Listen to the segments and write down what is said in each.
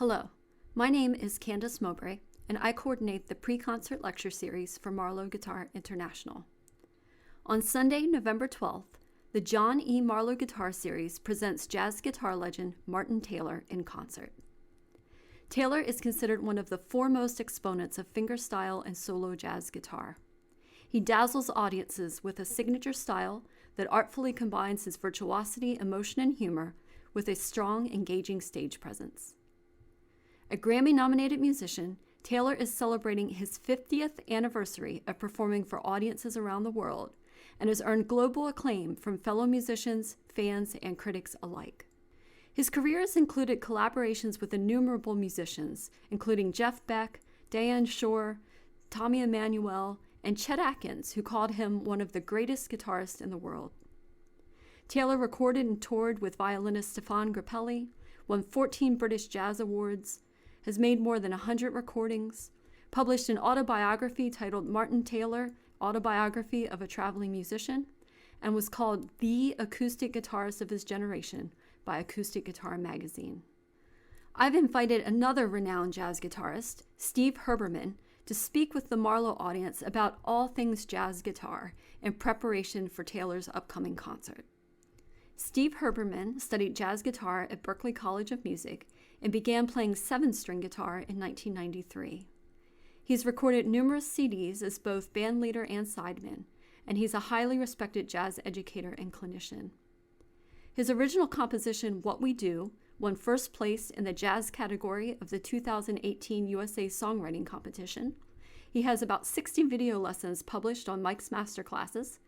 Hello, my name is Candace Mowbray, and I coordinate the pre-concert lecture series for Marlowe Guitar International. On Sunday, November 12th, the John E. Marlowe Guitar Series presents jazz guitar legend Martin Taylor in concert. Taylor is considered one of the foremost exponents of fingerstyle and solo jazz guitar. He dazzles audiences with a signature style that artfully combines his virtuosity, emotion, and humor with a strong, engaging stage presence. A Grammy-nominated musician, Taylor is celebrating his 50th anniversary of performing for audiences around the world and has earned global acclaim from fellow musicians, fans, and critics alike. His career has included collaborations with innumerable musicians, including Jeff Beck, Diane Shore, Tommy Emmanuel, and Chet Atkins, who called him one of the greatest guitarists in the world. Taylor recorded and toured with violinist Stefan Grappelli, won 14 British Jazz Awards, has made more than 100 recordings, published an autobiography titled Martin Taylor, Autobiography of a Traveling Musician, and was called the acoustic guitarist of his generation by Acoustic Guitar magazine. I've invited another renowned jazz guitarist, Steve Herberman, to speak with the Marlowe audience about all things jazz guitar in preparation for Taylor's upcoming concert. Steve Herberman studied jazz guitar at Berklee College of Music and began playing 7-string guitar in 1993. He's recorded numerous CDs as both bandleader and sideman, and he's a highly respected jazz educator and clinician. His original composition, What We Do, won first place in the jazz category of the 2018 USA Songwriting Competition. He has about 60 video lessons published on Mike's Masterclasses,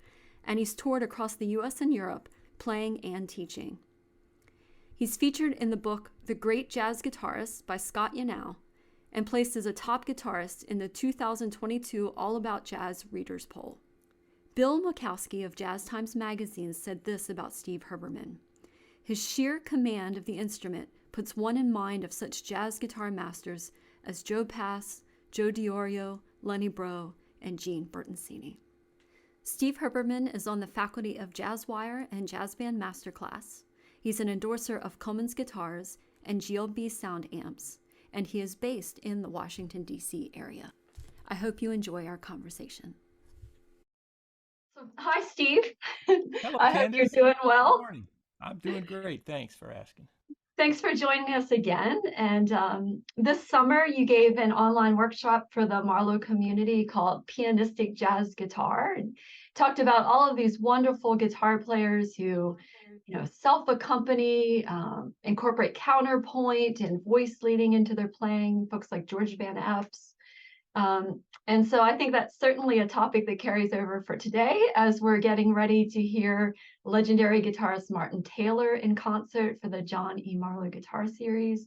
and he's toured across the US and Europe playing and teaching. He's featured in the book The Great Jazz Guitarist by Scott Yanow and placed as a top guitarist in the 2022 All About Jazz Readers Poll. Bill Makowski of Jazz Times Magazine said this about Steve Herberman: "His sheer command of the instrument puts one in mind of such jazz guitar masters as Joe Pass, Joe DiOrio, Lenny Breau, and Gene Bertoncini." Steve Herberman is on the faculty of Jazzwire and Jazz Band Masterclass. He's an endorser of Cummins guitars and GLB sound amps, and he is based in the Washington, D.C. area. I hope you enjoy our conversation. Hi, Steve. Hello, I hope Candace. you're doing well. Good morning. I'm doing great. Thanks for asking. Thanks for joining us again. And this summer, you gave an online workshop for the Marlowe community called Pianistic Jazz Guitar, and talked about all of these wonderful guitar players who, self-accompany, incorporate counterpoint and voice leading into their playing, folks like George Van Epps. And so I think that's certainly a topic that carries over for today as we're getting ready to hear legendary guitarist Martin Taylor in concert for the John E. Marlowe Guitar Series.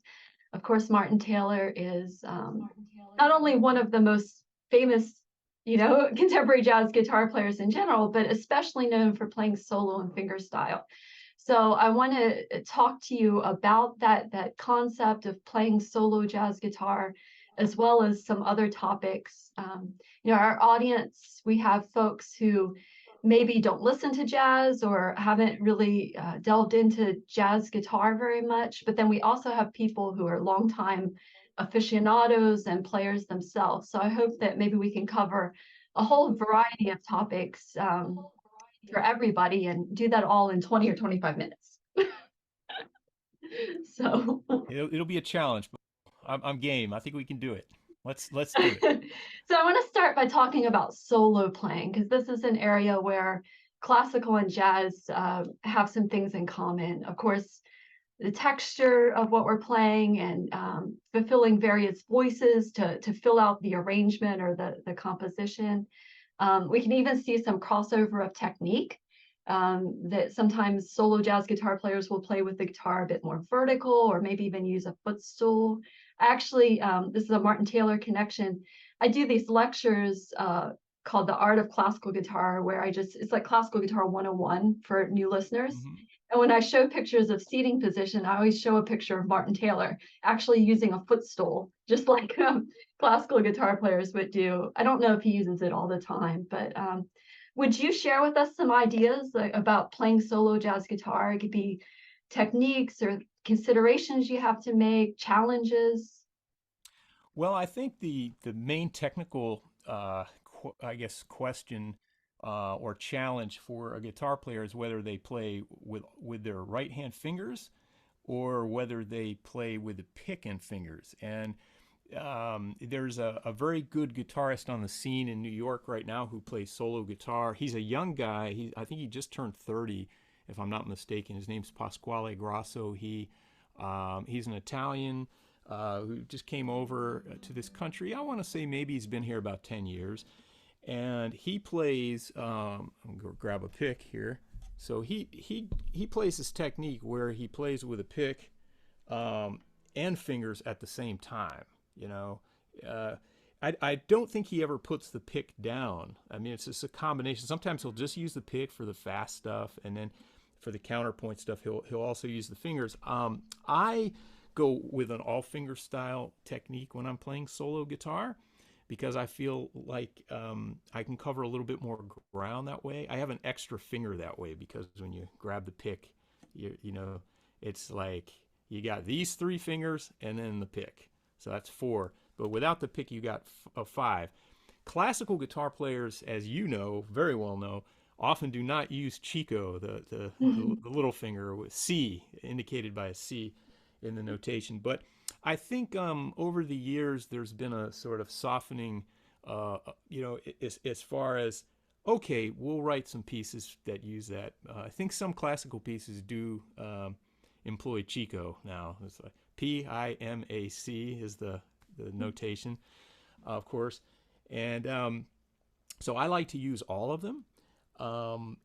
Of course, Martin Taylor is not only one of the most famous, contemporary jazz guitar players in general, but especially known for playing solo and fingerstyle. So I want to talk to you about that concept of playing solo jazz guitar, as well as some other topics. Our audience, we have folks who maybe don't listen to jazz or haven't really delved into jazz guitar very much, but then we also have people who are longtime aficionados and players themselves. So I hope that maybe we can cover a whole variety of topics for everybody and do that all in 20 or 25 minutes. So it'll be a challenge, but I'm game. I think we can do it. Let's do it. So I want to start by talking about solo playing, because this is an area where classical and jazz have some things in common. Of course, the texture of what we're playing and fulfilling various voices to fill out the arrangement or the composition. We can even see some crossover of technique, that sometimes solo jazz guitar players will play with the guitar a bit more vertical, or maybe even use a footstool. Actually, this is a Martin Taylor connection. I do these lectures called The Art of Classical Guitar, where it's like Classical Guitar 101 for new listeners. Mm-hmm. And when I show pictures of seating position, I always show a picture of Martin Taylor actually using a footstool, just like classical guitar players would do. I don't know if he uses it all the time, but would you share with us some ideas about playing solo jazz guitar? It could be techniques or considerations you have to make, challenges? Well, I think the main technical, I guess, question or challenge for a guitar player is whether they play with their right hand fingers or whether they play with the pick and fingers. And there's a very good guitarist on the scene in New York right now who plays solo guitar. He's a young guy. I think he just turned 30, if I'm not mistaken. His name's Pasquale Grasso. He's an Italian who just came over to this country. I want to say maybe he's been here about 10 years. And he plays, I'm going to grab a pick here. So he plays this technique where he plays with a pick and fingers at the same time. You know, I don't think he ever puts the pick down. I mean, it's just a combination. Sometimes he'll just use the pick for the fast stuff, and then for the counterpoint stuff, he'll also use the fingers. I go with an all finger style technique when I'm playing solo guitar because I feel like I can cover a little bit more ground that way. I have an extra finger that way because when you grab the pick, you know, it's like you got these three fingers and then the pick. So that's four. But without the pick, you got five. Classical guitar players, as you know, very well know, often do not use Chico, the little finger with C, indicated by a C in the notation. But I think over the years, there's been a sort of softening, you know, as far as, okay, we'll write some pieces that use that. I think some classical pieces do employ Chico now. It's like PIMAC is the notation, of course. And so I like to use all of them.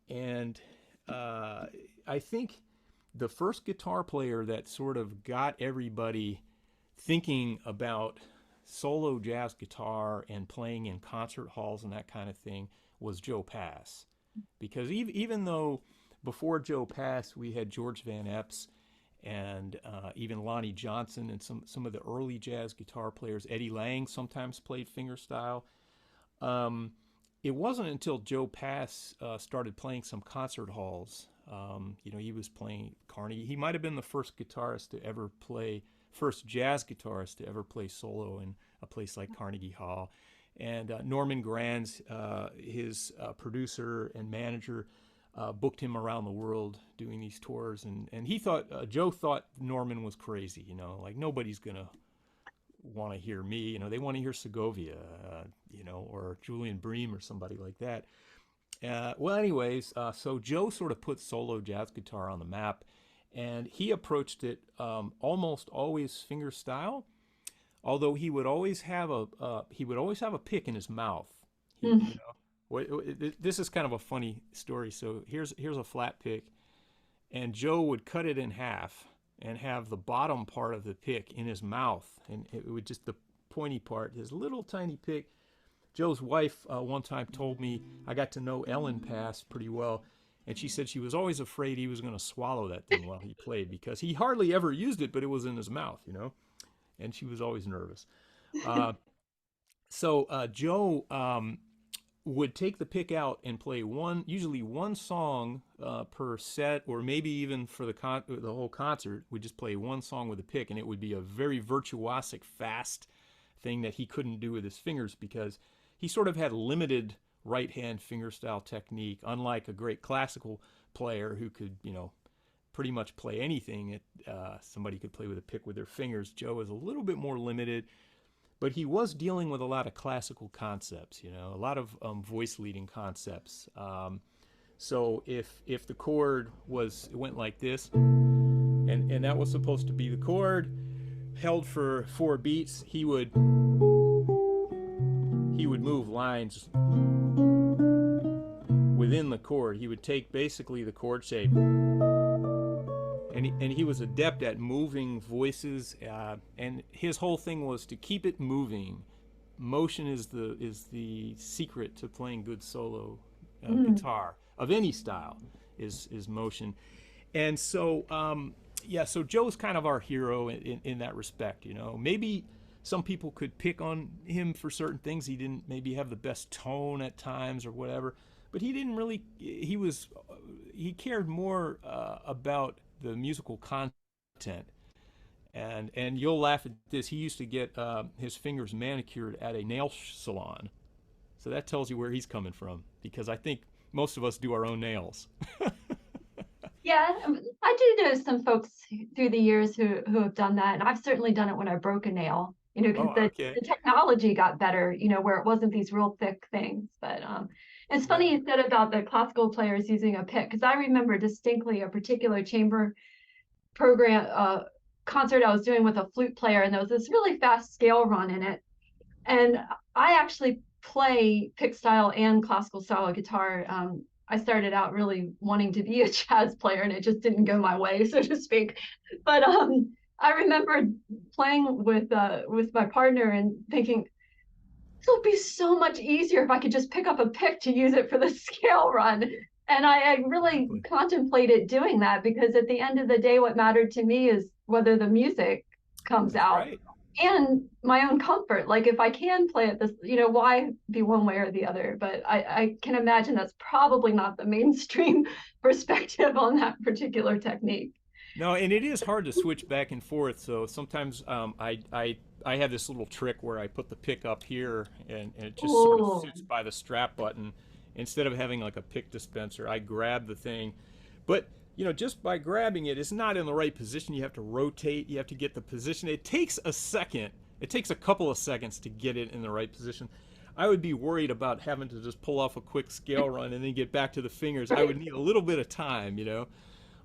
And I think the first guitar player that sort of got everybody thinking about solo jazz guitar and playing in concert halls and that kind of thing was Joe Pass. Because even though before Joe Pass we had George Van Eps and even Lonnie Johnson and some of the early jazz guitar players, Eddie Lang sometimes played fingerstyle. It wasn't until Joe Pass started playing some concert halls. You know, he was playing Carnegie. He might have been the first jazz guitarist to ever play solo in a place like Carnegie Hall. And Norman Granz, his producer and manager, booked him around the world doing these tours. And he thought, Joe thought Norman was crazy, you know, like nobody's going to want to hear me. You know, they want to hear Segovia, you know, or Julian Bream or somebody like that. Well, anyways, so Joe sort of put solo jazz guitar on the map, and he approached it almost always fingerstyle, although he would always have a pick in his mouth. You know, this is kind of a funny story. So here's a flat pick, and Joe would cut it in half and have the bottom part of the pick in his mouth, and it would just the pointy part, his little tiny pick. Joe's wife one time told me, I got to know Ellen Pass pretty well, and she said she was always afraid he was going to swallow that thing while he played because he hardly ever used it, but it was in his mouth, you know, and she was always nervous. So Joe would take the pick out and play usually one song per set, or maybe even for the whole concert, we'd just play one song with a pick, and it would be a very virtuosic, fast thing that he couldn't do with his fingers because he sort of had limited right-hand fingerstyle technique, unlike a great classical player who could, you know, pretty much play anything. Somebody could play with a pick with their fingers. Joe is a little bit more limited, but he was dealing with a lot of classical concepts, you know, a lot of voice leading concepts. So if the chord went like this, and that was supposed to be the chord, held for 4 beats, he would move lines within the chord. He would take basically the chord shape, and he was adept at moving voices. And his whole thing was to keep it moving. Motion is the secret to playing good solo guitar of any style. Is motion, and so. Yeah, so Joe's kind of our hero in that respect, you know. Maybe some people could pick on him for certain things. He didn't maybe have the best tone at times or whatever, but he didn't really. He cared more about the musical content content. And you'll laugh at this. He used to get his fingers manicured at a nail salon. So that tells you where he's coming from, because I think most of us do our own nails. Yeah, I do know some folks through the years who have done that, and I've certainly done it when I broke a nail. Oh, Because okay. the technology got better, where it wasn't these real thick things. But it's Yeah. funny you said about the classical players using a pick, because I remember distinctly a particular chamber program concert I was doing with a flute player, and there was this really fast scale run in it. And I actually play pick style and classical style guitar. I started out really wanting to be a jazz player, and it just didn't go my way, so to speak. But I remember playing with my partner and thinking, this would be so much easier if I could just pick up a pick to use it for the scale run. And I really Exactly. contemplated doing that, because at the end of the day, what mattered to me is whether the music comes That's out right. and my own comfort. Like if I can play it this, why be one way or the other? But I can imagine that's probably not the mainstream perspective on that particular technique. No, and it is hard to switch back and forth. So sometimes I have this little trick where I put the pick up here, and it just sort of Oh, sits by the strap button. Instead of having like a pick dispenser, I grab the thing. But just by grabbing it, it's not in the right position. You have to rotate. You have to get the position. It takes a second. It takes a couple of seconds to get it in the right position. I would be worried about having to just pull off a quick scale run and then get back to the fingers. I would right. need a little bit of time.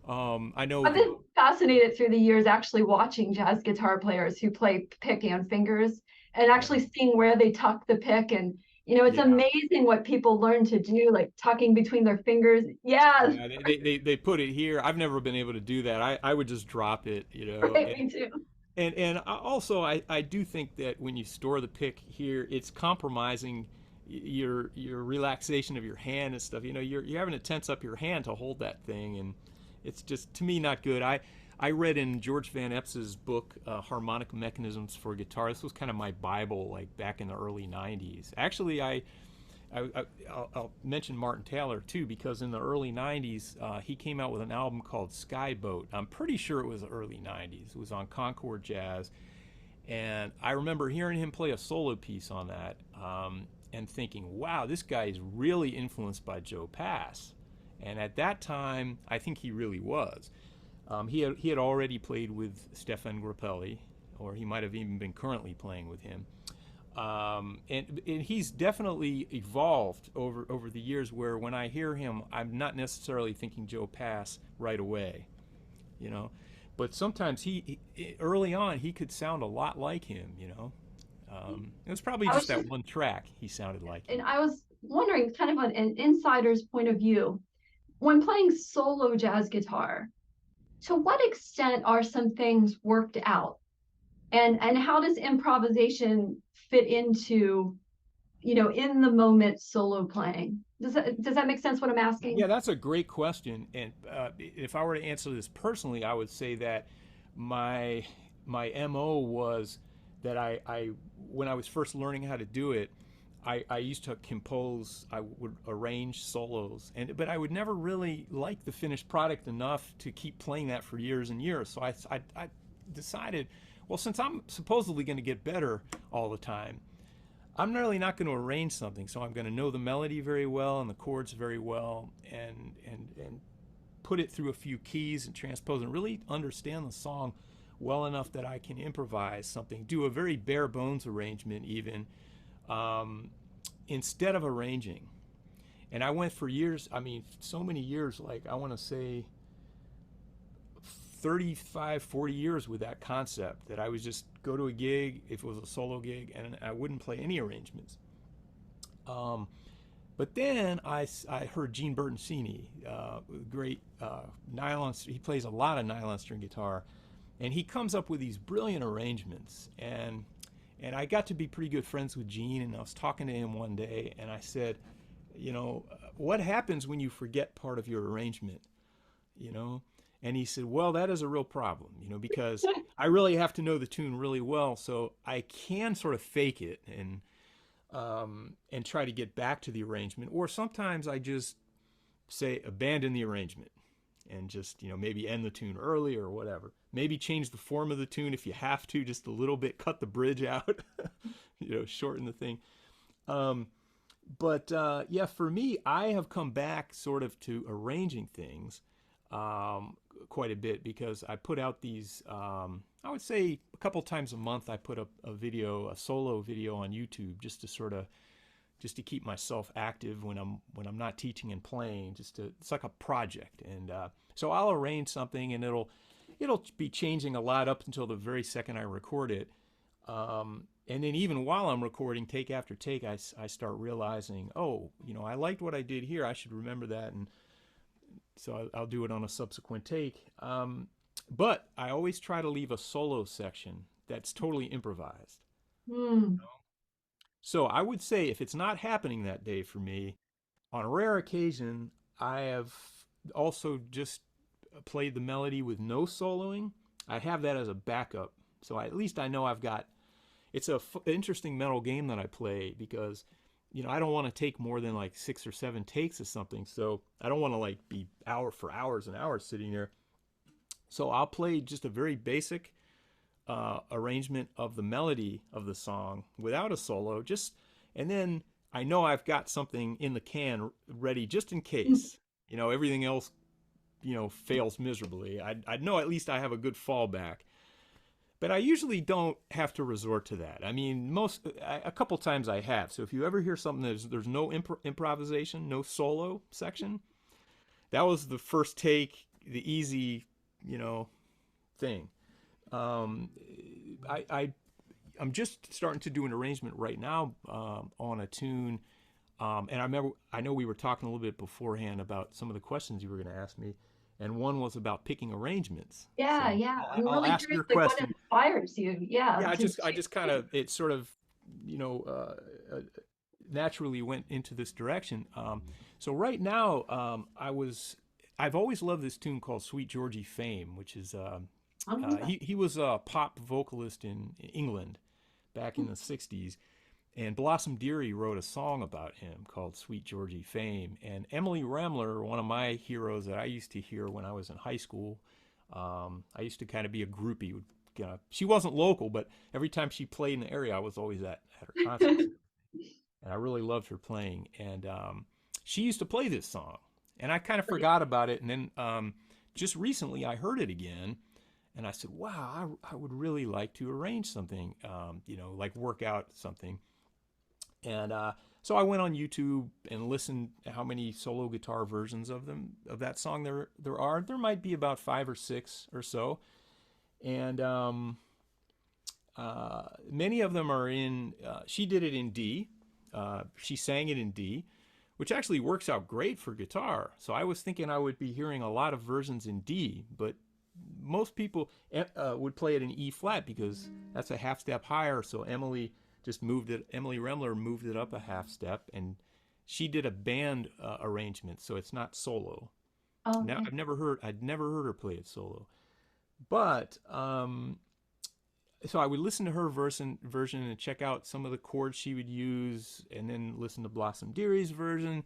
I know I've been fascinated through the years actually watching jazz guitar players who play pick and fingers, and yeah, actually seeing where they tuck the pick. And it's yeah, amazing what people learn to do, like tucking between their fingers. Yeah, yeah. They put it here. I've never been able to do that. I would just drop it. right, me too. And also I do think that when you store the pick here, it's compromising your relaxation of your hand and stuff. You're having to tense up your hand to hold that thing, and it's just, to me, not good. I read in George Van Eps's book, Harmonic Mechanisms for Guitar. This was kind of my Bible, like back in the early '90s. Actually, I'll mention Martin Taylor too, because in the early '90s he came out with an album called Skyboat. I'm pretty sure it was the early '90s. It was on Concord Jazz, and I remember hearing him play a solo piece on that, and thinking, "Wow, this guy is really influenced by Joe Pass." And at that time, I think he really was. He had already played with Stefan Grappelli, or he might have even been currently playing with him. And he's definitely evolved over the years, where when I hear him, I'm not necessarily thinking Joe Pass right away, you know. But sometimes he early on he could sound a lot like him. It was probably I just was that just, one track he sounded like and him. I was wondering, kind of an insider's point of view, when playing solo jazz guitar, to what extent are some things worked out? And how does improvisation fit into, in the moment solo playing? Does that make sense what I'm Yeah, asking? that's a great question. And if I were to answer this personally, I would say that my my MO was that I when I was first learning how to do it, I used to compose. I would arrange solos, but I would never really like the finished product enough to keep playing that for years and years. So I decided, well, since I'm supposedly going to get better all the time, I'm really not going to arrange something. So I'm going to know the melody very well and the chords very well, and put it through a few keys and transpose and really understand the song well enough that I can improvise something, do a very bare bones arrangement even, um, instead of arranging. And I went for years, I mean, so many years, like I want to say 35, 40 years with that concept, that I would just go to a gig, if it was a solo gig, and I wouldn't play any arrangements. Um, but then I heard Gene Bertoncini, great nylon. He plays a lot of nylon string guitar, and he comes up with these brilliant arrangements. And I got to be pretty good friends with Gene, and I was talking to him one day, and I said, what happens when you forget part of your arrangement? You know, and he said, well, that is a real problem, because I really have to know the tune really well, so I can sort of fake it and try to get back to the arrangement. Or sometimes I just say abandon the arrangement and just maybe end the tune early or whatever. maybe change the form of the tune if you have to, just a little bit, cut the bridge out, shorten the thing. But yeah, for me, I have come back sort of to arranging things quite a bit, because I put out these, I would say a couple times a month, I put up a solo video on YouTube, just to keep myself active when I'm not teaching and playing. It's like a project, and so I'll arrange something, and it'll be changing a lot up until the very second I record it. And then even while I'm recording, take after take, I start realizing, oh, I liked what I did here. I should remember that, and so I'll do it on a subsequent take. But I always try to leave a solo section that's totally improvised. Mm. So I would say if it's not happening that day for me, on a rare occasion, I have also just played the melody with no soloing. I have that as a backup. So at least I know I've got. It's an interesting mental game that I play, because I don't want to take more than like 6 or 7 takes of something. So I don't want to like be for hours and hours sitting there. So I'll play just a very basic arrangement of the melody of the song without a solo, and then I know I've got something in the can ready just in case everything else fails miserably. I know at least I have a good fallback. But I usually don't have to resort to that. I mean, a couple times I have. So if you ever hear something there's no improvisation, no solo section, that was the first take, the easy, thing. I'm just starting to do an arrangement right now on a tune, and I know we were talking a little bit beforehand about some of the questions you were going to ask me. And one was about picking arrangements. Yeah, so yeah. I'm I'll really ask curious, your like, what question. inspires you? Yeah. Yeah, I just kind of, it sort of, naturally went into this direction. So right now, I've always loved this tune called "Sweet Georgie Fame," which is he was a pop vocalist in England back in the '60s. And Blossom Dearie wrote a song about him called "Sweet Georgie Fame." And Emily Remler, one of my heroes that I used to hear when I was in high school, I used to kind of be a groupie. She wasn't local, but every time she played in the area, I was always at her concerts. And I really loved her playing. And she used to play this song. And I kind of forgot about it. And then just recently I heard it again. And I said, wow, I would really like to arrange something, like work out something. And so I went on YouTube and listened to how many solo guitar versions of that song there are. There might be about 5 or 6 or so, and many of them are in. She did it in D. She sang it in D, which actually works out great for guitar. So I was thinking I would be hearing a lot of versions in D, but most people would play it in E flat because that's a half step higher. So Emily Remler moved it up a half step, and she did a band arrangement, so it's not solo. Oh, okay. Now I'd never heard her play it solo, but so I would listen to her version and check out some of the chords she would use, and then listen to Blossom Dearie's version,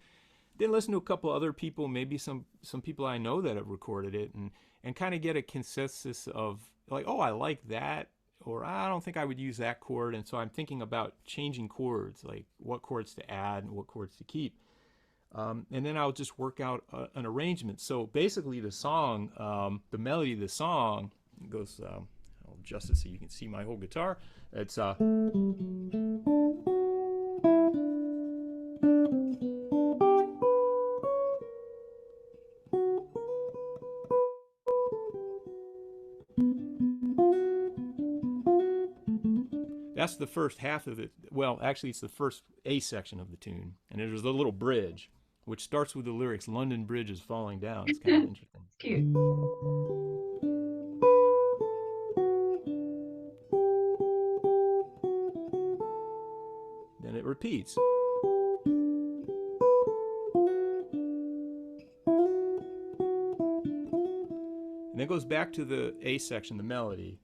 then listen to a couple other people, maybe some people I know that have recorded it, and kind of get a consensus of like, oh, I like that, or I don't think I would use that chord. And so I'm thinking about changing chords, like what chords to add and what chords to keep. And then I'll just work out an arrangement. So basically the song, the melody of the song goes, I'll adjust it so you can see my whole guitar. It's that's the first half of it. Well, actually, it's the first A section of the tune, and there's a little bridge, which starts with the lyrics, "London Bridge is falling down." It's kind of interesting. Cute. Then it repeats. And then it goes back to the A section, the melody.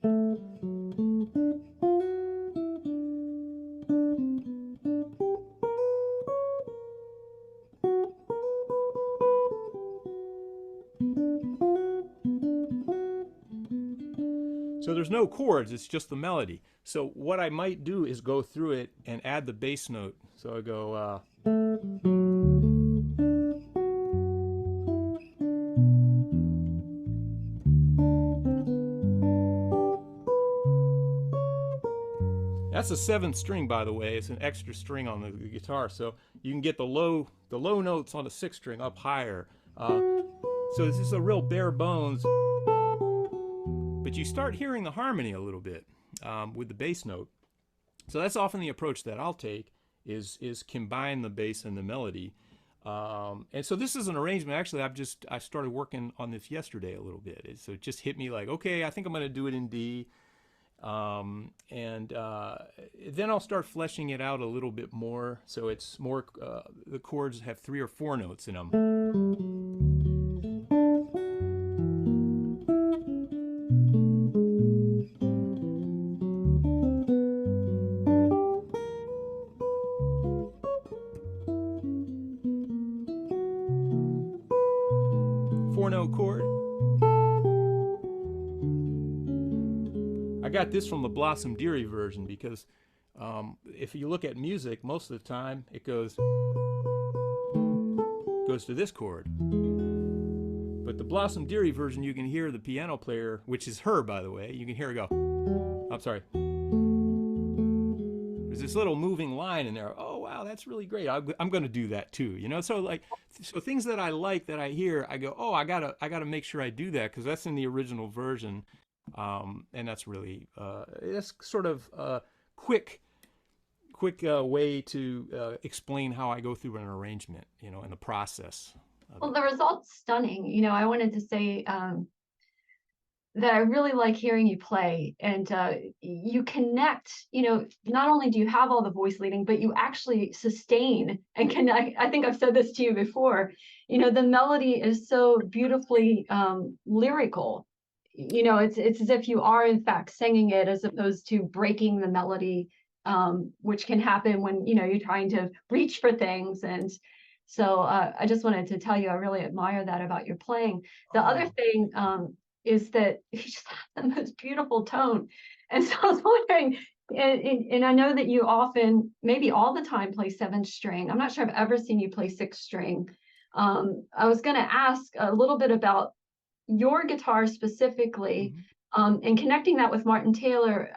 no chords, it's just the melody. So what I might do is go through it and add the bass note. So I go, that's a seventh string, by the way. It's an extra string on the guitar, so you can get the low notes on the sixth string up higher. So this is a real bare bones, but you start hearing the harmony a little bit with the bass note. So that's often the approach that I'll take, is combine the bass and the melody. And so this is an arrangement. Actually, I started working on this yesterday a little bit. So it just hit me like, okay, I think I'm going to do it in D. Then I'll start fleshing it out a little bit more. So it's more, the chords have 3 or 4 notes in them. Four-note chord. I got this from the Blossom Dearie version because if you look at music, most of the time it goes to this chord. But the Blossom Dearie version, you can hear the piano player, which is her, by the way, you can hear her go, I'm sorry. There's this little moving line in there. Oh, wow, that's really great. I'm going to do that too, you know? So things that I like, that I hear, I go, oh, I gotta make sure I do that because that's in the original version. And that's really, that's sort of a quick way to explain how I go through an arrangement, you know, and the process. Well, the result's stunning. You know, I wanted to say that I really like hearing you play, and you connect. You know, not only do you have all the voice leading, but you actually sustain and connect. I think I've said this to you before. You know, the melody is so beautifully lyrical. You know, it's as if you are in fact singing it, as opposed to breaking the melody, which can happen when, you know, you're trying to reach for things. And so I just wanted to tell you, I really admire that about your playing. The other thing is that you just have the most beautiful tone. And so I was wondering, and I know that you often, maybe all the time, play 7th string. I'm not sure I've ever seen you play 6th string. I was going to ask a little bit about your guitar specifically, and connecting that with Martin Taylor.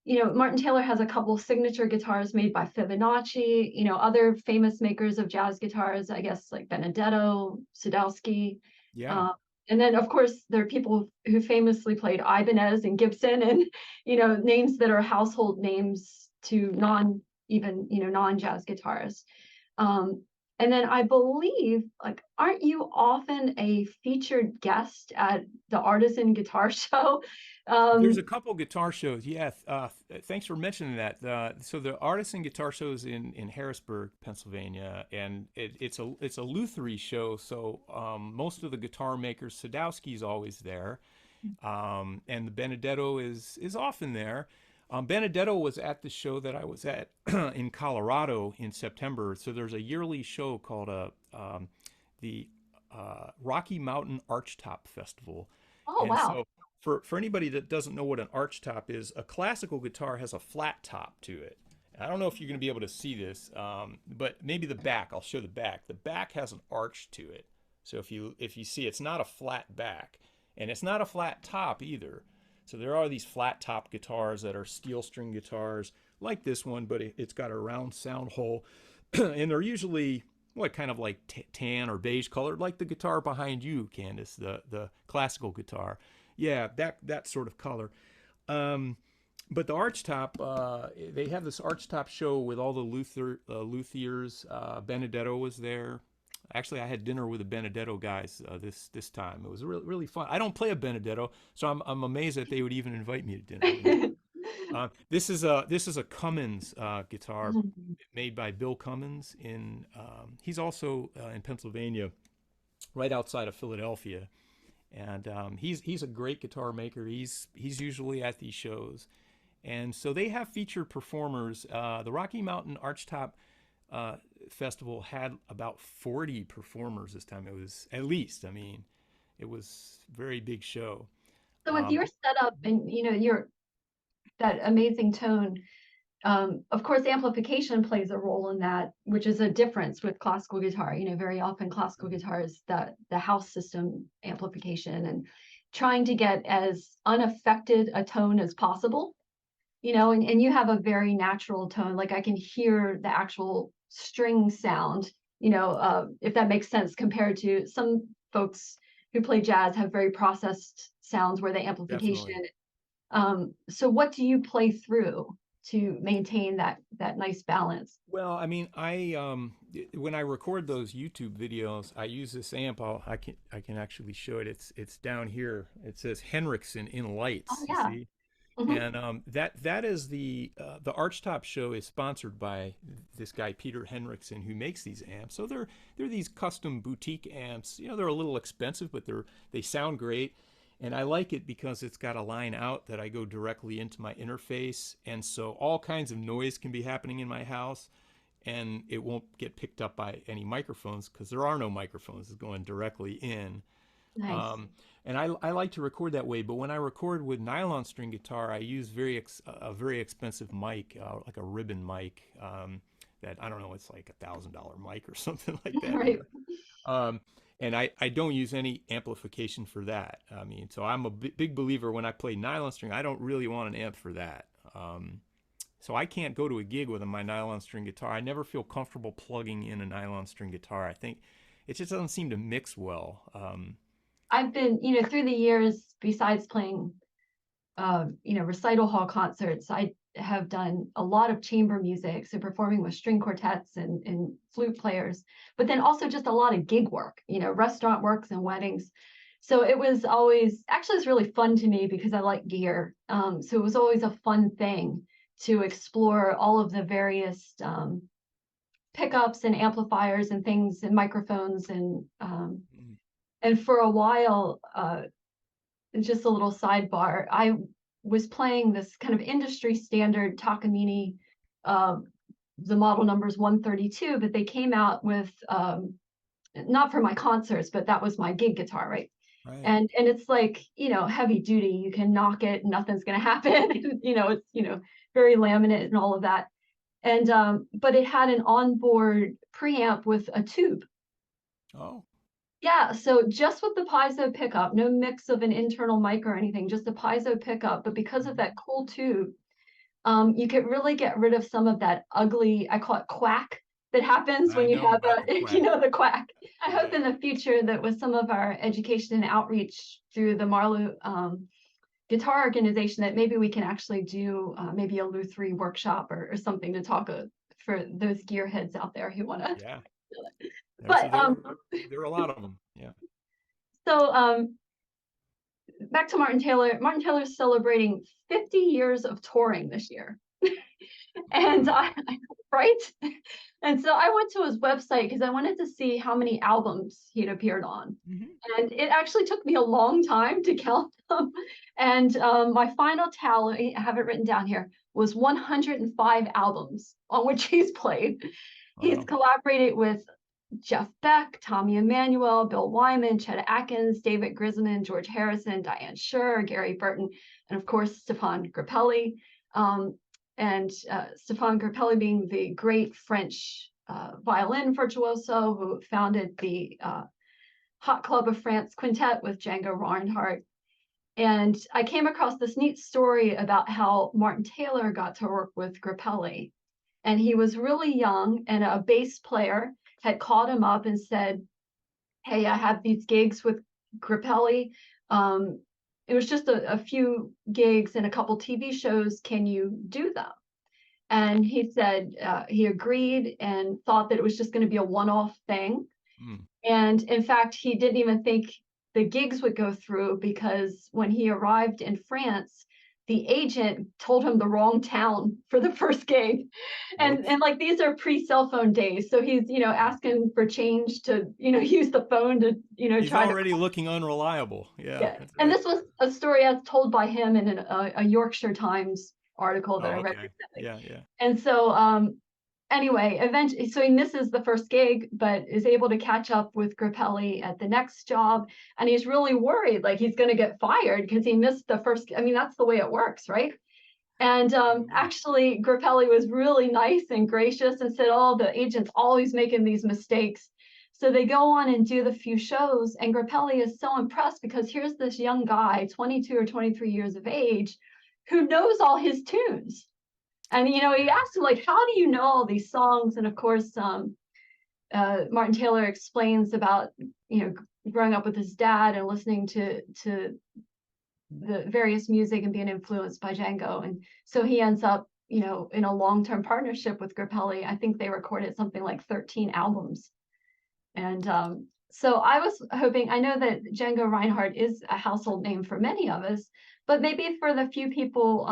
You know, Martin Taylor has a couple of signature guitars made by Fibonacci, you know, other famous makers of jazz guitars, I guess, like Benedetto, Sadowski. Yeah. And then, of course, there are people who famously played Ibanez and Gibson, and, you know, names that are household names to non-jazz guitarists. And then I believe, like, aren't you often a featured guest at the Artisan Guitar Show? There's a couple guitar shows. Yeah. Thanks for mentioning that. So the Artisan Guitar Show is in Harrisburg, Pennsylvania, and it's a Lutherie show. So most of the guitar makers, Sadowski's always there, and the Benedetto is often there. Benedetto was at the show that I was at in Colorado in September. So there's a yearly show called the Rocky Mountain Archtop Festival. Oh, and wow. So for anybody that doesn't know what an archtop is, a classical guitar has a flat top to it. I don't know if you're going to be able to see this, but maybe the back. I'll show the back. The back has an arch to it. So if you see, it's not a flat back, and it's not a flat top either. So there are these flat top guitars that are steel string guitars like this one, but it's got a round sound hole, and they're usually kind of like tan or beige colored, like the guitar behind you, Candace, the classical guitar. Yeah, that sort of color. But the archtop, they have this archtop show with all the luthiers. Benedetto was there. Actually, I had dinner with the Benedetto guys this time. It was really fun. I don't play a Benedetto, so I'm amazed that they would even invite me to dinner. This is a Cummins guitar made by Bill Cummins. He's also in Pennsylvania, right outside of Philadelphia, and he's a great guitar maker. He's usually at these shows, and so they have featured performers. The Rocky Mountain Archtop Festival had about 40 performers this time. It was, at least, I mean, it was a very big show. So with your setup and your that amazing tone, of course, amplification plays a role in that, which is a difference with classical guitar. Very often classical guitar is the house system amplification and trying to get as unaffected a tone as possible. And you have a very natural tone. Like I can hear the actual string sound, if that makes sense compared to some folks who play jazz have very processed sounds where the amplification. Definitely. So what do you play through to maintain that nice balance? Well, I mean, when I record those YouTube videos, I use this amp. I can actually show it. It's down here. It says Henriksen in Oh lights. You yeah. see, Mhm. and that is the Archtop show is sponsored by this guy Peter Henriksen who makes these amps. So they're these custom boutique amps. They're a little expensive, but they sound great. And I like it because it's got a line out that I go directly into my interface, and so all kinds of noise can be happening in my house, and it won't get picked up by any microphones because there are no microphones. It's going directly in. Nice. Um, and I like to record that way, but when I record with nylon string guitar, I use a very expensive mic, like a ribbon mic. That I don't know, it's like $1,000 mic or something like that. Right. Um, and I don't use any amplification for that. I mean, so I'm a big believer when I play nylon string, I don't really want an amp for that. So I can't go to a gig with my nylon string guitar. I never feel comfortable plugging in a nylon string guitar. I think it just doesn't seem to mix well. I've been, through the years, besides playing, recital hall concerts, I have done a lot of chamber music, so performing with string quartets and flute players, but then also just a lot of gig work, restaurant works and weddings. So it was always, actually, it's really fun to me because I like gear. So it was always a fun thing to explore all of the various pickups and amplifiers and things and microphones and for a while, just a little sidebar, I was playing this kind of industry standard Takamine. Uh, the model number is 132, but they came out with not for my concerts, but that was my gig guitar, right? Right. And it's like heavy duty. You can knock it, nothing's gonna happen. It's very laminate and all of that. And but it had an onboard preamp with a tube. Oh. Yeah, so just with the piezo pickup, no mix of an internal mic or anything, just a piezo pickup. But because of Mhm. that cool tube, you could really get rid of some of that ugly, I call it quack, that happens I when you know have about the quack. the quack. I hope Yeah. in the future that with some of our education and outreach through the Marlowe Guitar Organization, that maybe we can actually do maybe a Lutherie workshop or something to talk for those gearheads out there who want to. Yeah. There's But there are a lot of them. Yeah. so back to Martin Taylor. Martin Taylor's celebrating 50 years of touring this year. And Wow. right? And so I went to his website because I wanted to see how many albums he'd appeared on. Hmm. And it actually took me a long time to count them. And my final tally, I have it written down here, was 105 albums on which he's played. He's Wow. collaborated with Jeff Beck, Tommy Emmanuel, Bill Wyman, Chet Atkins, David Grisman, George Harrison, Diane Shure, Gary Burton, and of course, Stefan Grappelli. And Stefan Grappelli being the great French violin virtuoso who founded the Hot Club of France Quintet with Django Reinhardt. And I came across this neat story about how Martin Taylor got to work with Grappelli. And he was really young, and a bass player had called him up and said, "Hey, I have these gigs with Grappelli. Um, it was just a few gigs and a couple TV shows. Can you do them?" And he said he agreed and thought that it was just going to be a one-off thing. Mm. And in fact, he didn't even think the gigs would go through because when he arrived in France, the agent told him the wrong town for the first gig. Whoops. And like these are pre-cell phone days. So he's, Yeah. asking for change to, use the phone to, He's try to. already looking unreliable. Yeah. Yeah. That's And right. this was a story as told by him in a Yorkshire Times article that I Oh, read okay. recently. Yeah. Yeah. And so anyway, eventually, so he misses the first gig, but is able to catch up with Grappelli at the next job. And he's really worried, like he's going to get fired because he missed the first. I mean, that's the way it works, right? And actually, Grappelli was really nice and gracious and said, "Oh, the agent's always making these mistakes." So they go on and do the few shows, and Grappelli is so impressed because here's this young guy, 22 or 23 years of age, who knows all his tunes. And he asked him, like, "How do you know all these songs?" And of course, Martin Taylor explains about growing up with his dad and listening to the various music and being influenced by Django. And so he ends up, in a long-term partnership with Grappelli. I think they recorded something like 13 albums. And so I was hoping, I know that Django Reinhardt is a household name for many of us, but maybe for the few people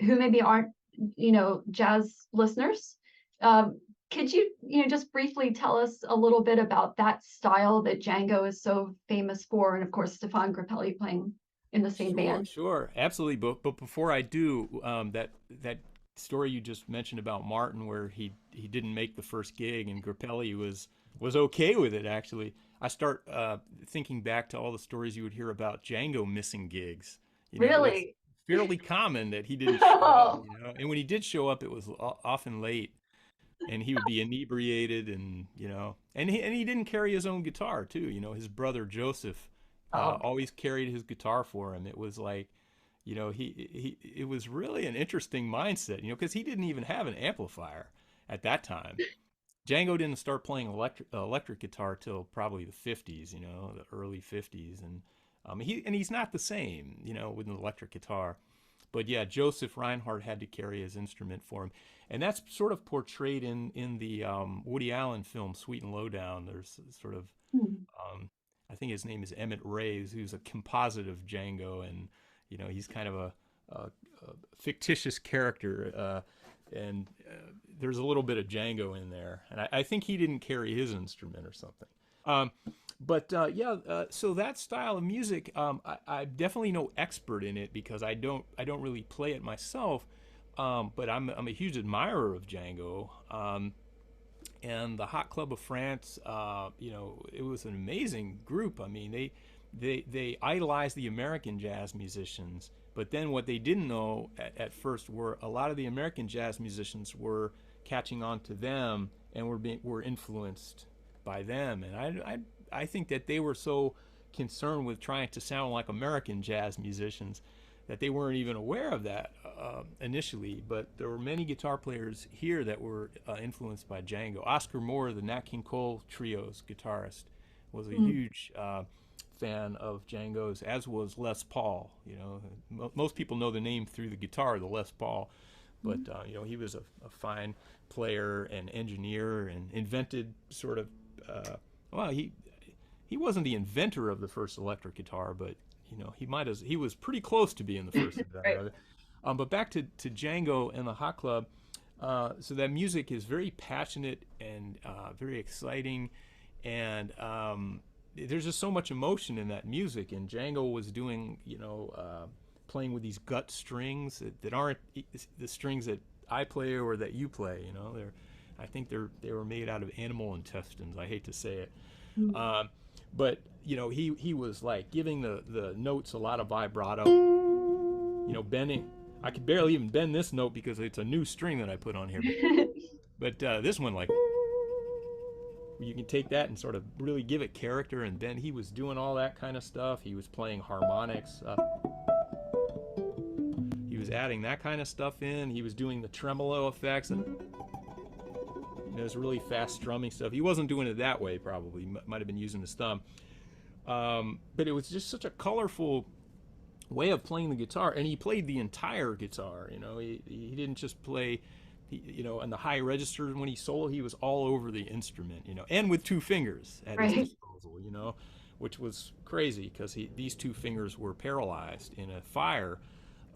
who maybe aren't, jazz listeners, could you, just briefly tell us a little bit about that style that Django is so famous for, and of course Stefan Grappelli playing in the same band? Sure, absolutely. But before I do, that story you just mentioned about Martin, where he didn't make the first gig and Grappelli was okay with it. Actually, I start thinking back to all the stories you would hear about Django missing gigs. Really? Fairly common that he didn't show up. And when he did show up, it was often late. And he would be inebriated, and he didn't carry his own guitar too. His brother Joseph always carried his guitar for him. It was like, it was really an interesting mindset, because he didn't even have an amplifier at that time. Django didn't start playing electric guitar till probably the 50s, the early 50s, and he's not the same, with an electric guitar. But yeah, Joseph Reinhardt had to carry his instrument for him. And that's sort of portrayed in the Woody Allen film Sweet and Lowdown. There's sort of, I think his name is Emmett Reyes, who's a composite of Django, and he's kind of a fictitious character, and there's a little bit of Django in there. And I think he didn't carry his instrument or something. So that style of music, I'm definitely no expert in it because I don't really play it myself. But I'm a huge admirer of Django, and the Hot Club of France. It was an amazing group. I mean, they idolized the American jazz musicians, but then what they didn't know at first were a lot of the American jazz musicians were catching on to them and were influenced by them. And I think that they were so concerned with trying to sound like American jazz musicians that they weren't even aware of that initially. But there were many guitar players here that were influenced by Django. Oscar Moore, the Nat King Cole Trio's guitarist, was a huge fan of Django's, as was Les Paul. Most people know the name through the guitar, the Les Paul, but he was a fine player and engineer and invented sort of. He wasn't the inventor of the first electric guitar, but he was pretty close to being the first inventor. Right. But back to Django and the Hot Club. So that music is very passionate and very exciting, and there's just so much emotion in that music. And Django was doing, playing with these gut strings that aren't the strings that I play or that you play. I think they were made out of animal intestines. I hate to say it. But he was like giving the notes a lot of vibrato. Bending. I could barely even bend this note because it's a new string that I put on here. But this one, like, you can take that and sort of really give it character. And then he was doing all that kind of stuff. He was playing harmonics. He was adding that kind of stuff in. He was doing the tremolo effects and there's really fast strumming stuff. He wasn't doing it that way, probably. Might have been using his thumb. But it was just such a colorful way of playing the guitar. And he played the entire guitar. He didn't just play, in the high registers when he soloed. He was all over the instrument, and with two fingers at his disposal, which was crazy because these two fingers were paralyzed in a fire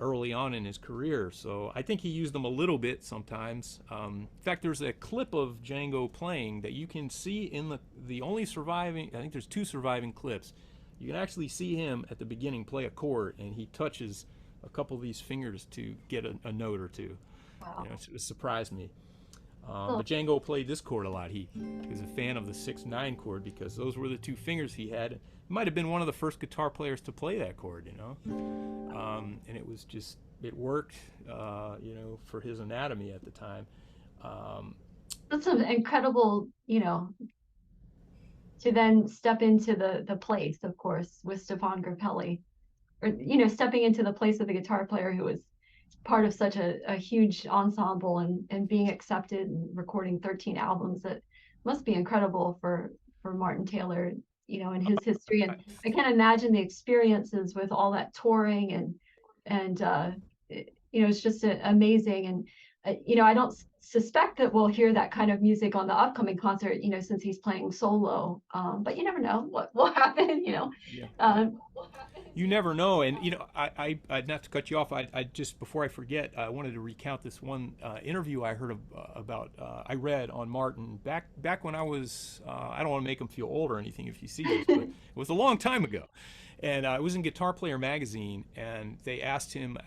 early on in his career. So I think he used them a little bit sometimes. In fact, there's a clip of Django playing that you can see in the only surviving, I think there's two surviving clips. You can actually see him at the beginning play a chord, and he touches a couple of these fingers to get a note or two. Wow. It surprised me. Oh, But Django played this chord a lot. He was a fan of the 6/9 chord because those were the two fingers he had. He might have been one of the first guitar players to play that chord, and it was just it worked, for his anatomy at the time. Um, that's an incredible, to then step into the place, of course, with Stefan Grappelli, or stepping into the place of the guitar player who was part of such a huge ensemble, and being accepted and recording 13 albums. That must be incredible for Martin Taylor, in his history. I, And I can't imagine the experiences with all that touring, and it's just amazing. And I don't suspect that we'll hear that kind of music on the upcoming concert, since he's playing solo. But you never know what will happen. yeah. Um, You never know, and I not to cut you off. I just before I forget, I wanted to recount this one interview I heard about. I read on Martin back when I was. I don't want to make him feel old or anything if he sees this, but it was a long time ago, and it was in Guitar Player magazine, and they asked him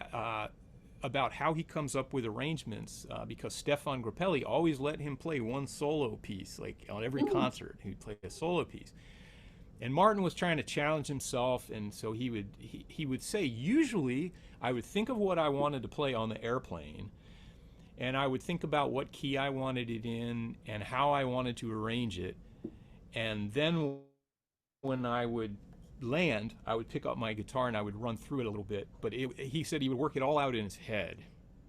about how he comes up with arrangements because Stefan Grappelli always let him play one solo piece, like on every concert, he'd play a solo piece. And Martin was trying to challenge himself, and so he would say, usually I would think of what I wanted to play on the airplane, and I would think about what key I wanted it in and how I wanted to arrange it, and then when I would land, I would pick up my guitar and I would run through it a little bit. But he said he would work it all out in his head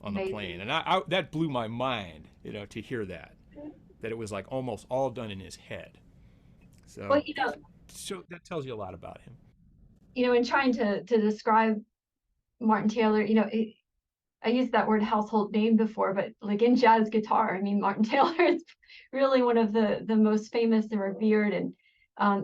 on the plane, Amazing. and that blew my mind, to hear that it was like almost all done in his head. Well, So that tells you a lot about him. in trying to describe Martin Taylor, I used that word household name before, but like in jazz guitar, I mean, Martin Taylor is really one of the most famous and revered. And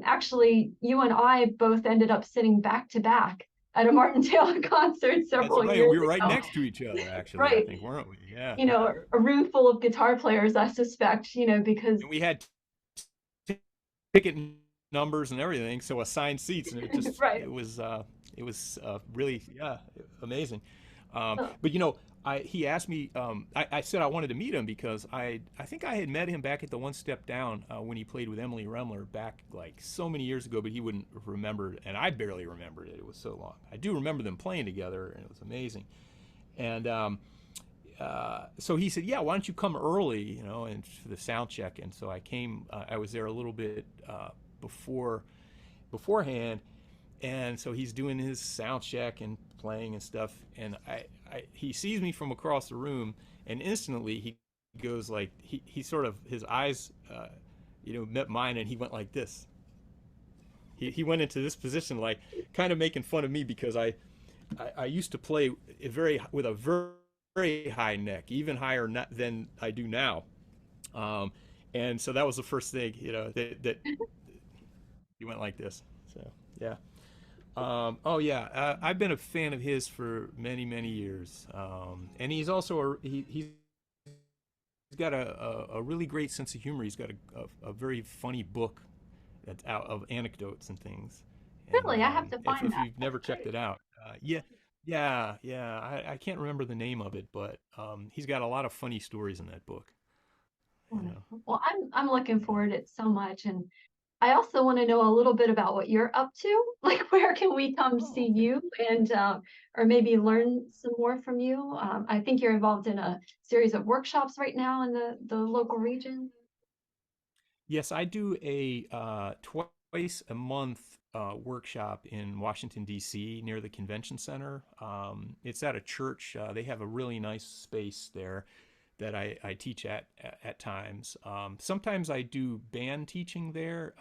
actually, you and I both ended up sitting back to back at a Martin Taylor concert That's several right. years We were right ago. next to each other, actually, I Right. think, weren't we? Yeah. A room full of guitar players, I suspect, because And we had ticket numbers and everything, so assigned seats, and right. it was really, yeah, amazing. Oh, But he asked me. I said I wanted to meet him because I think I had met him back at the One Step Down when he played with Emily Remler back like so many years ago, but he wouldn't remember it, and I barely remembered it. It was so long. I do remember them playing together, and it was amazing. And so he said, "Yeah, why don't you come early, and for the sound check?" And so I came. I was there a little bit beforehand, and so he's doing his sound check and playing and stuff, and he sees me from across the room, and instantly he goes like he sort of his eyes, met mine, and he went like this. He went into this position, like kind of making fun of me because I used to play with a very high neck, even higher than I do now. Um, and so that was the first thing, that he went like this. So yeah. Oh yeah, I've been a fan of his for many many years, and he's also he's got a really great sense of humor. He's got a very funny book that's out of anecdotes and things. And really, I have to if find that. you've That's never checked great. it out, yeah. I can't remember the name of it, but he's got a lot of funny stories in that book. You know, Wonderful. Well, I'm looking yeah. forward to it so much. And I also want to know a little bit about what you're up to. Like, where can we come Oh, see okay. you, and or maybe learn some more from you? I think you're involved in a series of workshops right now in the local region. Yes, I do a twice a month workshop in Washington D.C. near the convention center. It's at a church. They have a really nice space there that I teach at times. Sometimes I do band teaching there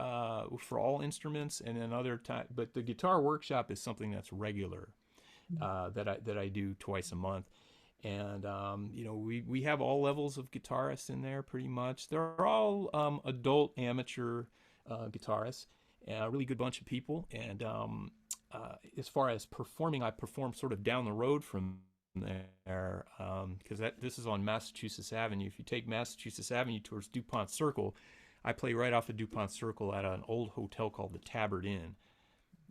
for all instruments, and then other time. But the guitar workshop is something that's regular that I do twice a month. And we have all levels of guitarists in there pretty much. They're all adult amateur guitarists, and a really good bunch of people. And as far as performing, I perform sort of down the road from there because this is on Massachusetts Avenue. If you take Massachusetts Avenue towards DuPont Circle, I play right off of DuPont Circle at an old hotel called the Tabard Inn.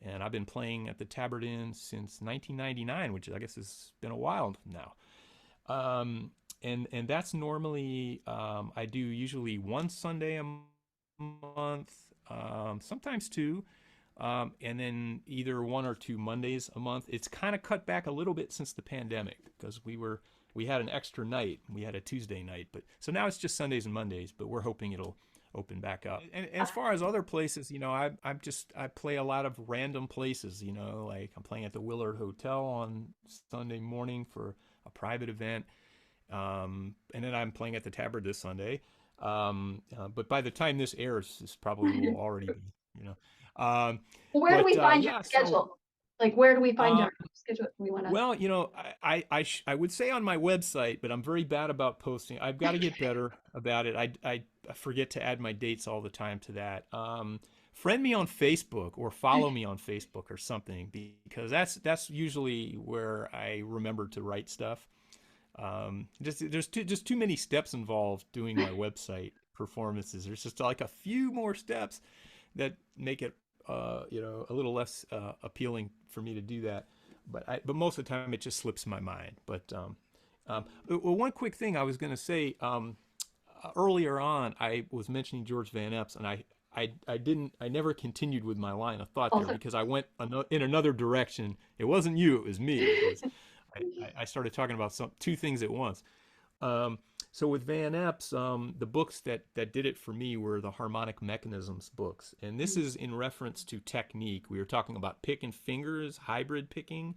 And I've been playing at the Tabard Inn since 1999, which I guess has been a while now. Um, and that's normally I do usually one Sunday a month, sometimes two, and then either one or two Mondays a month. It's kind of cut back a little bit since the pandemic because we had an extra night. We had a Tuesday night, but so now it's just Sundays and Mondays. But we're hoping it'll open back up. And as far as other places, I play a lot of random places. Like I'm playing at the Willard Hotel on Sunday morning for a private event, and then I'm playing at the Tabard this Sunday. But by the time this airs, this probably will already be. Where do we find your Yeah, schedule? Like, where do we find uh, your schedule if we want to? well, I would say on my website, but I'm very bad about posting. I've got to get better about it. I forget to add my dates all the time to that. Friend me on Facebook or follow me on Facebook or something, because that's usually where I remember to write stuff. There's just too many steps involved doing my website performances. There's just like a few more steps that make it a little less appealing for me to do that. But most of the time it just slips my mind. But well, one quick thing I was going to say, earlier on, I was mentioning George Van Epps, and I never continued with my line of thought there because I went in another direction. It wasn't you, it was me. I started talking about two things at once. So with Van Epps, the books that did it for me were the harmonic mechanisms books. And this is in reference to technique. We were talking about pick and fingers, hybrid picking,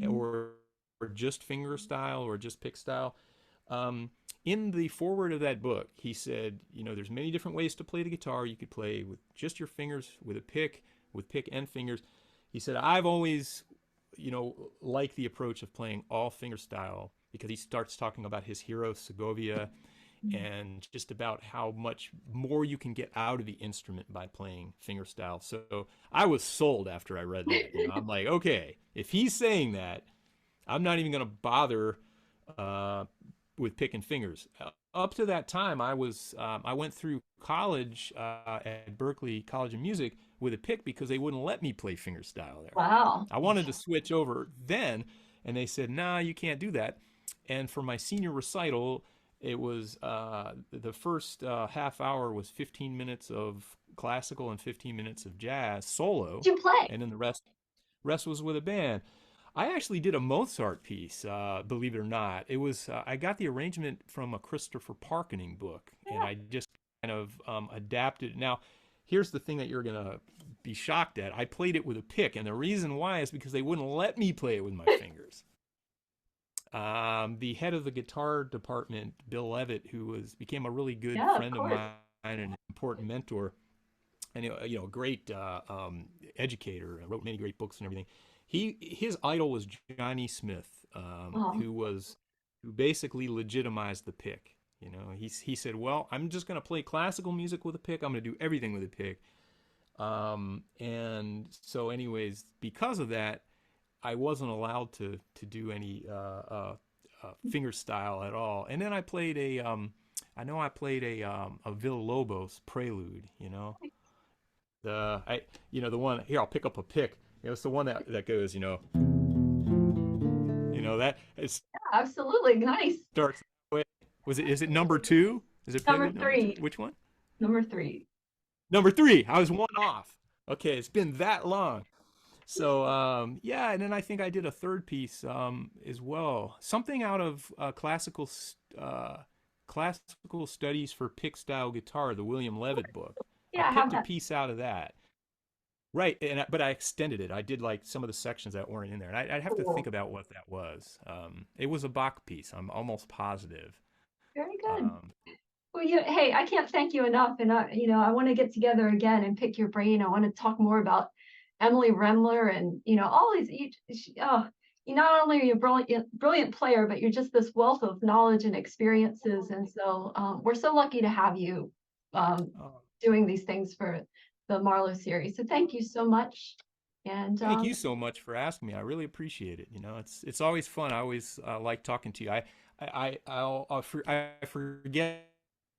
or just finger style or just pick style. In the foreword of that book, he said, there's many different ways to play the guitar. You could play with just your fingers, with pick and fingers. He said, I've always, liked the approach of playing all finger style, because he starts talking about his hero Segovia and just about how much more you can get out of the instrument by playing fingerstyle. So I was sold after I read that. I'm like, okay, if he's saying that, I'm not even going to bother with picking fingers. Up to that time, I went through college at Berklee College of Music with a pick because they wouldn't let me play fingerstyle there. Wow. I wanted to switch over then, and they said, nah, you can't do that. And for my senior recital, it was the first half hour was 15 minutes of classical and 15 minutes of jazz solo. Did you play? And then the rest was with a band. I actually did a Mozart piece, believe it or not. It was I got the arrangement from a Christopher Parkening book, and I just kind of adapted. Now, here's the thing that you're gonna be shocked at. I played it with a pick, and the reason why is because they wouldn't let me play it with my fingers. The head of the guitar department, Bill Levitt, who became a really good friend of mine and an important mentor, and a great educator, wrote many great books and everything. His idol was Johnny Smith, who basically legitimized the pick. He said, well, I'm just going to play classical music with a pick. I'm going to do everything with a pick. And so anyways, because of that, I wasn't allowed to do any finger style at all. And then I played a Villa-Lobos prelude. The one here. I'll pick up a pick. It's the one that goes. That it's absolutely nice. Starts that way. Is it number 2? Is it number 3? Which one? Number 3. Number 3. I was one off. Okay, it's been that long. So and then I think I did a third piece as well, something out of classical studies for pick style guitar, the William Levitt book. Yeah, I picked a piece out of that. Right, but I extended it. I did like some of the sections that weren't in there, and I'd have to think about what that was. It was a Bach piece. I'm almost positive. Very good. Well, hey, I can't thank you enough, and I want to get together again and pick your brain. I want to talk more about Emily Remler and all these. You not only are you a brilliant player, but you're just this wealth of knowledge and experiences, and so we're so lucky to have you doing these things for the Marlowe series. So thank you so much. And thank you so much for asking me. I really appreciate it. It's always fun. I always like talking to you. I forget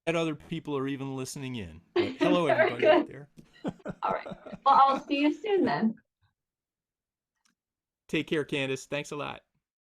that other people are even listening in. But hello, everybody out there. All right. Well, I'll see you soon then. Take care, Candace. Thanks a lot.